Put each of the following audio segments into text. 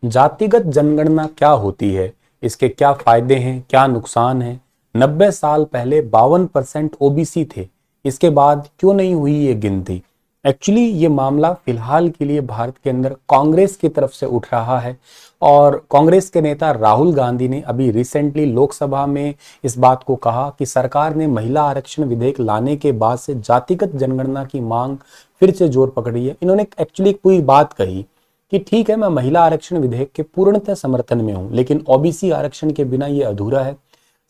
जातिगत जनगणना क्या होती है, इसके क्या फायदे हैं, क्या नुकसान है। 90 साल पहले 52% ओबीसी थे, इसके बाद क्यों नहीं हुई ये गिनती। एक्चुअली ये मामला फिलहाल के लिए भारत के अंदर कांग्रेस की तरफ से उठ रहा है और कांग्रेस के नेता राहुल गांधी ने अभी रिसेंटली लोकसभा में इस बात को कहा कि सरकार ने महिला आरक्षण विधेयक लाने के बाद से जातिगत जनगणना की मांग फिर से जोर पकड़ी है। इन्होंने एक्चुअली एक पूरी बात कही कि ठीक है, मैं महिला आरक्षण विधेयक के पूर्णतः समर्थन में हूं, लेकिन ओबीसी आरक्षण के बिना यह अधूरा है।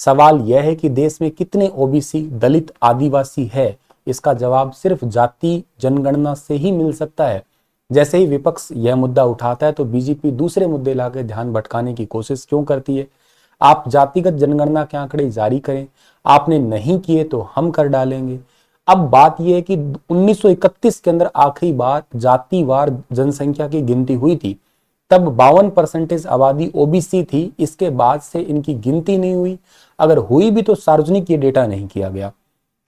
सवाल यह है कि देश में कितने ओबीसी, दलित, आदिवासी है, इसका जवाब सिर्फ जाति जनगणना से ही मिल सकता है। जैसे ही विपक्ष यह मुद्दा उठाता है तो बीजेपी दूसरे मुद्दे लाकर ध्यान भटकाने की कोशिश क्यों करती है। आप जातिगत जनगणना के आंकड़े जारी करें, आपने नहीं किए तो हम कर डालेंगे। अब बात यह है कि 1931 के अंदर आखिरी बार जातिवार जनसंख्या की गिनती हुई थी, तब 52% आबादी ओबीसी थी। इसके बाद से इनकी गिनती नहीं हुई, अगर हुई भी तो सार्वजनिक ये डेटा नहीं किया गया।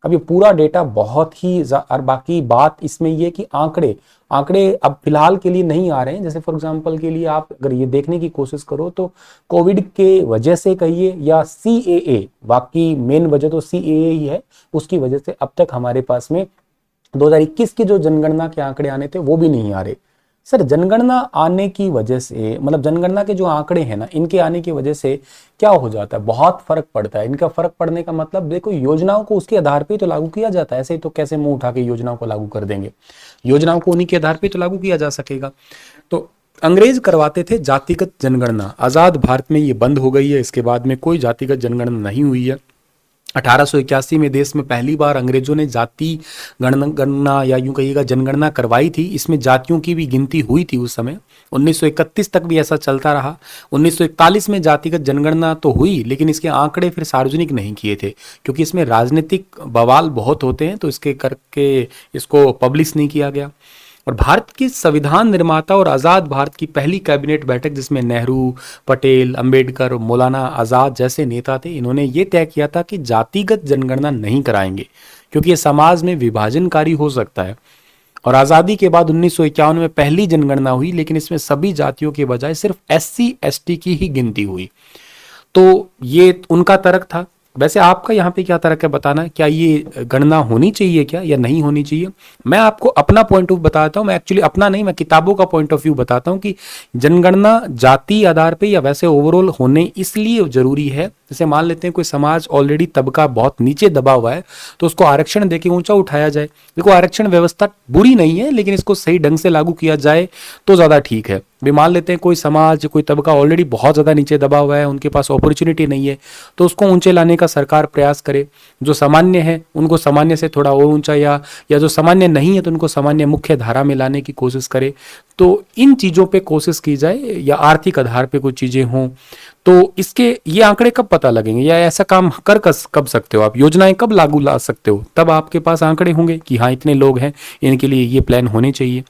अब ये पूरा डेटा बहुत ही और बाकी बात इसमें ये कि आंकड़े आंकड़े अब फिलहाल के लिए नहीं आ रहे हैं। जैसे फॉर एग्जांपल के लिए आप अगर ये देखने की कोशिश करो तो कोविड के वजह से कहिए या सीएए, बाकी मेन वजह तो सीएए ही है, उसकी वजह से अब तक हमारे पास में 2021 के जो जनगणना के आंकड़े आने थे वो भी नहीं आ रहे। सर, जनगणना आने की वजह से, मतलब जनगणना के जो आंकड़े हैं ना, इनके आने की वजह से क्या हो जाता है, बहुत फर्क पड़ता है। इनका फर्क पड़ने का मतलब देखो, योजनाओं को उसके आधार पे तो लागू किया जाता है। ऐसे ही तो कैसे मुंह उठा के योजनाओं को लागू कर देंगे, योजनाओं को उन्हीं के आधार पे तो लागू किया जा सकेगा। तो अंग्रेज करवाते थे जातिगत जनगणना, आजाद भारत में ये बंद हो गई है। इसके बाद में कोई जातिगत जनगणना नहीं हुई है। 1881 में देश में पहली बार अंग्रेजों ने जाति गणना या यूं कहिएगा जनगणना करवाई थी। इसमें जातियों की भी गिनती हुई थी उस समय। 1931 तक भी ऐसा चलता रहा। 1941 में जातिगत जनगणना तो हुई, लेकिन इसके आंकड़े फिर सार्वजनिक नहीं किए थे, क्योंकि इसमें राजनीतिक बवाल बहुत होते हैं, तो इसके करके इसको पब्लिश नहीं किया गया। और भारत के संविधान निर्माता और आज़ाद भारत की पहली कैबिनेट बैठक, जिसमें नेहरू, पटेल, अंबेडकर और मौलाना आज़ाद जैसे नेता थे, इन्होंने ये तय किया था कि जातिगत जनगणना नहीं कराएंगे, क्योंकि ये समाज में विभाजनकारी हो सकता है। और आज़ादी के बाद 1951 में पहली जनगणना हुई, लेकिन इसमें सभी जातियों के बजाय सिर्फ एससी एसटी की ही गिनती हुई। तो ये उनका तर्क था। वैसे आपका यहाँ पे क्या तर्क है, बताना क्या ये गणना होनी चाहिए क्या या नहीं होनी चाहिए। मैं आपको अपना पॉइंट ऑफ बताता हूँ। मैं एक्चुअली अपना नहीं, मैं किताबों का पॉइंट ऑफ व्यू बताता हूँ कि जनगणना जाति आधार पे या वैसे ओवरऑल होने इसलिए जरूरी है। जैसे मान लेते हैं कोई समाज ऑलरेडी तबका बहुत नीचे दबा हुआ है, तो उसको आरक्षण देके ऊंचा उठाया जाए। देखो, आरक्षण व्यवस्था बुरी नहीं है, लेकिन इसको सही ढंग से लागू किया जाए तो ज्यादा ठीक है। भी मान लेते हैं कोई समाज, कोई तबका ऑलरेडी बहुत ज्यादा नीचे दबा हुआ है, उनके पास अपॉर्चुनिटी नहीं है, तो उसको ऊंचे लाने का सरकार प्रयास करे। जो सामान्य है उनको सामान्य से थोड़ा और ऊंचा, या जो सामान्य नहीं है तो उनको सामान्य मुख्य धारा में लाने की कोशिश करे। तो इन चीजों पे कोशिश की जाए, या आर्थिक आधार पे कुछ चीजें हों। तो इसके ये आंकड़े कब पता लगेंगे, या ऐसा काम कब सकते हो आप, योजनाएं कब लागू ला सकते हो, तब आपके पास आंकड़े होंगे कि हाँ इतने लोग हैं, इनके लिए ये प्लान होने चाहिए।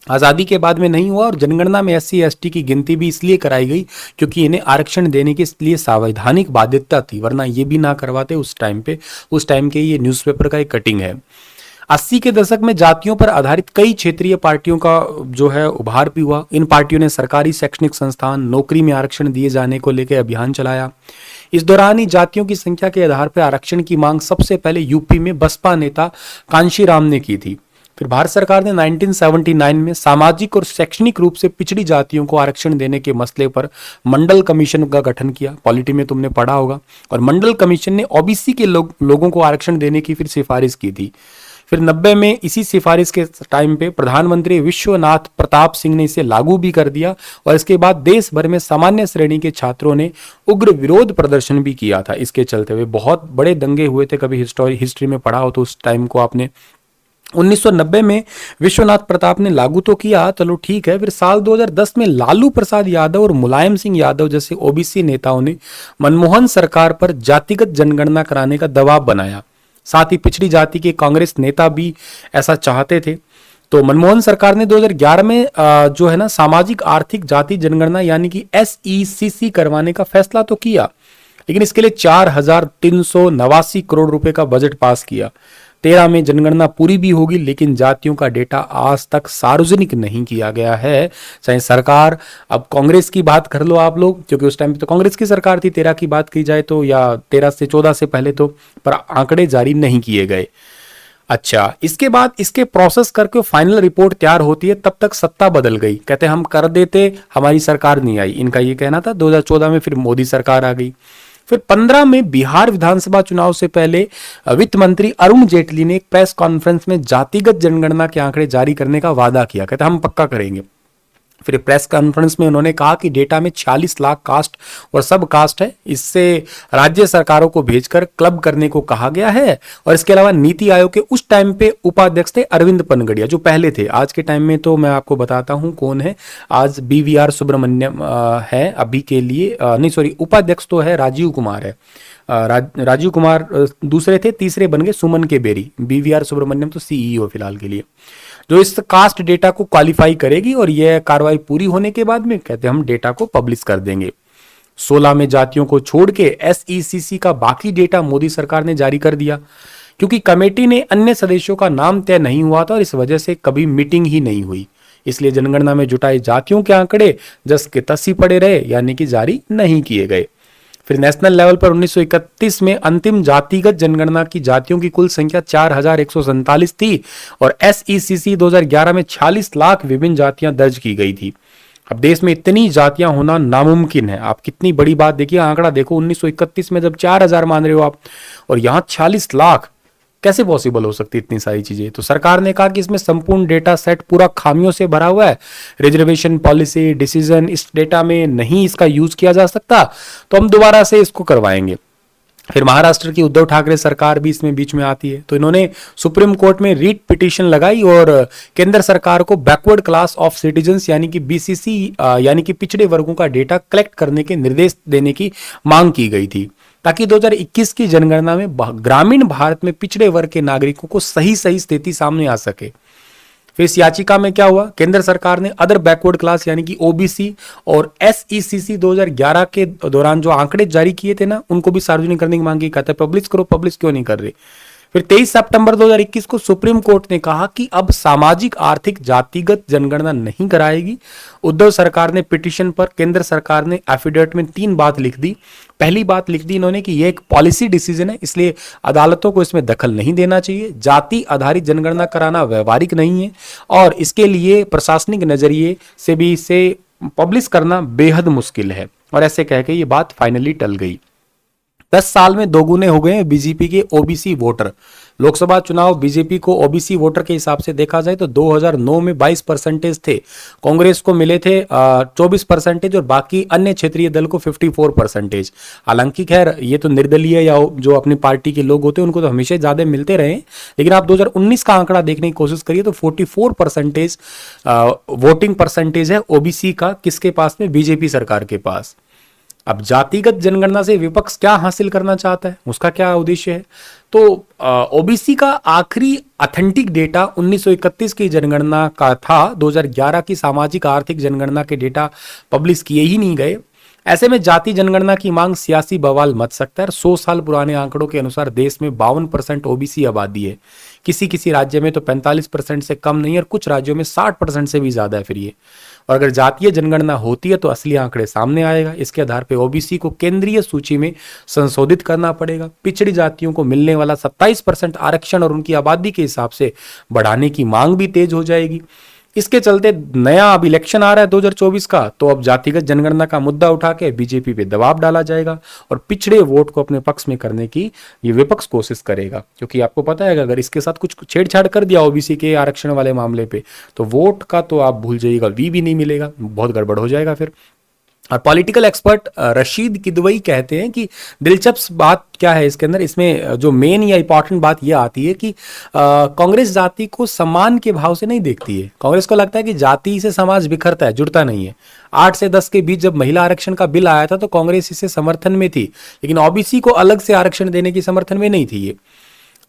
आज़ादी के बाद में नहीं हुआ। और जनगणना में एससी एसटी की गिनती भी इसलिए कराई गई क्योंकि इन्हें आरक्षण देने के लिए संवैधानिक बाध्यता थी, वरना ये भी ना करवाते उस टाइम पे। उस टाइम के ये न्यूज़पेपर का एक कटिंग है। 80 के दशक में जातियों पर आधारित कई क्षेत्रीय पार्टियों का जो है उभार भी हुआ। इन पार्टियों ने सरकारी शैक्षणिक संस्थान, नौकरी में आरक्षण दिए जाने को लेकर अभियान चलाया। इस दौरान ही जातियों की संख्या के आधार पर आरक्षण की मांग सबसे पहले यूपी में बसपा नेता कांशीराम ने की थी। फिर भारत सरकार ने 1979 में सामाजिक और शैक्षणिक रूप से पिछड़ी जातियों को आरक्षण देने के मसले पर मंडल कमीशन का गठन किया। पॉलिटी में तुमने पढ़ा होगा। और मंडल कमीशन ने ओबीसी के लोगों को आरक्षण देने की फिर सिफारिश की थी। फिर 90 में इसी सिफारिश के टाइम पे प्रधानमंत्री विश्वनाथ प्रताप सिंह ने इसे लागू भी कर दिया। और इसके बाद देश भर में सामान्य श्रेणी के छात्रों ने उग्र विरोध प्रदर्शन भी किया था। इसके चलते हुए बहुत बड़े दंगे हुए थे। कभी हिस्ट्री में पढ़ा हो तो उस टाइम को आपने। 1990 में विश्वनाथ प्रताप ने लागू तो किया, चलो ठीक है। फिर साल 2010 में लालू प्रसाद यादव और मुलायम सिंह यादव जैसे ओबीसी नेताओं ने मनमोहन सरकार पर जातिगत जनगणना कराने का दबाव बनाया। साथ ही पिछड़ी जाति के कांग्रेस नेता भी ऐसा चाहते थे। तो मनमोहन सरकार ने 2011 में जो है ना सामाजिक आर्थिक जाति जनगणना यानी कि SECC करवाने का फैसला तो किया, लेकिन इसके लिए 4,389 करोड़ रुपए का बजट पास किया। 13 में जनगणना पूरी भी होगी, लेकिन जातियों का डेटा आज तक सार्वजनिक नहीं किया गया है। चाहे सरकार, अब कांग्रेस की बात कर लो आप लोग, क्योंकि उस टाइम पे तो कांग्रेस की सरकार थी 13 की बात की जाए तो, या 13 से 14 से पहले तो, पर आंकड़े जारी नहीं किए गए। अच्छा, इसके बाद इसके प्रोसेस करके फाइनल रिपोर्ट तैयार होती है, तब तक सत्ता बदल गई। कहते हम कर देते, हमारी सरकार नहीं आई, इनका ये कहना था। 2014 में फिर मोदी सरकार आ गई। फिर 15 में बिहार विधानसभा चुनाव से पहले वित्त मंत्री अरुण जेटली ने एक प्रेस कॉन्फ्रेंस में जातिगत जनगणना के आंकड़े जारी करने का वादा किया। कहते हम पक्का करेंगे। फिर प्रेस कॉन्फ्रेंस में उन्होंने कहा कि डेटा में 46 लाख कास्ट और सब कास्ट है, इससे राज्य सरकारों को भेजकर क्लब करने को कहा गया है। और इसके अलावा नीति आयोग के उस टाइम पे उपाध्यक्ष थे अरविंद पनगड़िया, जो पहले थे। आज के टाइम में तो मैं आपको बताता हूं कौन है। आज BVR सुब्रमण्यम है अभी के लिए, नहीं सॉरी, उपाध्यक्ष तो है राजीव कुमार है। राजीव कुमार दूसरे थे, तीसरे बन गए सुमन के बेरी। BVR सुब्रमण्यम तो CEO फिलहाल के लिए, जो इस कास्ट डेटा को क्वालिफाई करेगी। और यह कार्रवाई पूरी होने के बाद में कहते हम डेटा को पब्लिश कर देंगे। 16 में जातियों को छोड़ के SECC का बाकी डेटा मोदी सरकार ने जारी कर दिया, क्योंकि कमेटी ने अन्य सदस्यों का नाम तय नहीं हुआ था और इस वजह से कभी मीटिंग ही नहीं हुई। इसलिए जनगणना में जुटाए जातियों के आंकड़े जस के तस ही पड़े रहे, यानी कि जारी नहीं किए गए। फिर नेशनल लेवल पर 1931 में अंतिम जातिगत जनगणना की जातियों की कुल संख्या 4147 थी और SECC 2011 में 46 लाख विभिन्न जातियां दर्ज की गई थी। अब देश में इतनी जातियां होना नामुमकिन है। आप कितनी बड़ी बात देखिए, आंकड़ा देखो, 1931 में जब 4000 मान रहे हो आप, और यहां 46 लाख, कैसे पॉसिबल हो सकती इतनी सारी चीजें। तो सरकार ने कहा कि इसमें संपूर्ण डेटा सेट पूरा खामियों से भरा हुआ है, रिजर्वेशन पॉलिसी डिसीजन इस डेटा में नहीं इसका यूज किया जा सकता, तो हम दोबारा से इसको करवाएंगे। फिर महाराष्ट्र की उद्धव ठाकरे सरकार भी इसमें बीच में आती है, तो इन्होंने सुप्रीम कोर्ट में रीट पिटीशन लगाई और केंद्र सरकार को बैकवर्ड क्लास ऑफ सिटीजन्स यानी कि BCC यानी कि पिछड़े वर्गों का डेटा कलेक्ट करने के निर्देश देने की मांग की गई थी, ताकि 2021 की जनगणना में ग्रामीण भारत में पिछड़े वर्ग के नागरिकों को सही स्थिति सामने आ सके। फिर इस याचिका में क्या हुआ, केंद्र सरकार ने अदर बैकवर्ड क्लास यानी कि OBC और SECC 2011 के दौरान जो आंकड़े जारी किए थे ना, उनको भी सार्वजनिक करने की मांग की। कहते पब्लिश करो, पब्लिश क्यों नहीं कर रहे। फिर 23 सितंबर 2021 को सुप्रीम कोर्ट ने कहा कि अब सामाजिक आर्थिक जातिगत जनगणना नहीं कराएगी। उद्धव सरकार ने पिटीशन पर केंद्र सरकार ने एफिडेविट में 3 बात लिख दी। पहली बात लिख दी इन्होंने कि यह एक पॉलिसी डिसीजन है, इसलिए अदालतों को इसमें दखल नहीं देना चाहिए। जाति आधारित जनगणना कराना व्यवहारिक नहीं है और इसके लिए प्रशासनिक नजरिए से भी इसे पब्लिश करना बेहद मुश्किल है। और ऐसे कह के ये बात फाइनली टल गई। 10 साल में दोगुने हो गए बीजेपी के OBC वोटर। लोकसभा चुनाव बीजेपी को OBC वोटर के हिसाब से देखा जाए तो 2009 में 22% थे, कांग्रेस को मिले थे 24% और बाकी अन्य क्षेत्रीय दल को 54%। हालांकि खैर ये तो निर्दलीय या जो अपनी पार्टी के लोग होते हैं उनको तो हमेशा ज्यादा मिलते रहे, लेकिन आप 2019 का आंकड़ा देखने की कोशिश करिए तो 44% वोटिंग परसेंटेज है OBC का, किसके पास में, बीजेपी सरकार के पास। अब जातिगत जनगणना से विपक्ष क्या हासिल करना चाहता है, उसका क्या उद्देश्य है। तो OBC का आखिरी ऑथेंटिक डेटा 1931 की जनगणना का था। 2011 की सामाजिक आर्थिक जनगणना के डेटा पब्लिश किए ही नहीं गए। ऐसे में जाति जनगणना की मांग सियासी बवाल मच सकता है। 100 साल पुराने आंकड़ों के अनुसार देश में 52% OBC आबादी है, किसी किसी राज्य में तो 45% से कम नहीं है और कुछ राज्यों में 60% से भी ज्यादा है। फिर ये, और अगर जातीय जनगणना होती है तो असली आंकड़े सामने आएगा। इसके आधार पर OBC को केंद्रीय सूची में संशोधित करना पड़ेगा। पिछड़ी जातियों को मिलने वाला 27% आरक्षण और उनकी आबादी के हिसाब से बढ़ाने की मांग भी तेज हो जाएगी। इसके चलते नया अब इलेक्शन आ रहा है 2024 का, तो अब जातिगत जनगणना का मुद्दा उठा के बीजेपी पे दबाव डाला जाएगा और पिछड़े वोट को अपने पक्ष में करने की ये विपक्ष कोशिश करेगा। क्योंकि आपको पता है अगर इसके साथ कुछ छेड़छाड़ कर दिया OBC के आरक्षण वाले मामले पे तो वोट का तो आप भूल जाइएगा, भी नहीं मिलेगा, बहुत गड़बड़ हो जाएगा फिर। और पॉलिटिकल एक्सपर्ट रशीद किदवई कहते हैं कि दिलचस्प बात क्या है इसके अंदर, इसमें जो मेन या इंपॉर्टेंट बात यह आती है कि कांग्रेस जाति को सम्मान के भाव से नहीं देखती है। कांग्रेस को लगता है कि जाति से समाज बिखरता है, जुड़ता नहीं है। 8 से 10 के बीच जब महिला आरक्षण का बिल आया था तो कांग्रेस इसे समर्थन में थी, लेकिन OBC को अलग से आरक्षण देने की समर्थन में नहीं थी ये।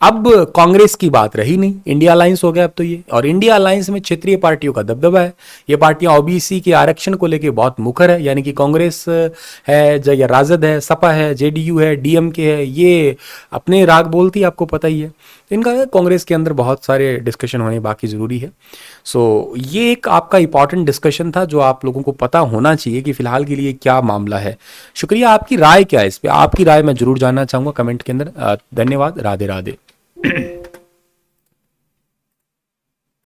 अब कांग्रेस की बात रही नहीं, इंडिया अलायंस हो गया अब तो ये, और इंडिया अलायंस में क्षेत्रीय पार्टियों का दबदबा है। ये पार्टियां ओबीसी के आरक्षण को लेके बहुत मुखर है, यानी कि कांग्रेस है या राजद है, सपा है, जेडीयू है, डीएमके है, ये अपने राग बोलती है, आपको पता ही है। इनका कांग्रेस के अंदर बहुत सारे डिस्कशन होने बाकी ज़रूरी है। सो ये एक आपका इंपॉर्टेंट डिस्कशन था जो आप लोगों को पता होना चाहिए कि फिलहाल के लिए क्या मामला है। शुक्रिया, आपकी राय क्या है इस पे, आपकी राय मैं जरूर जानना चाहूँगा कमेंट के अंदर। धन्यवाद, राधे राधे।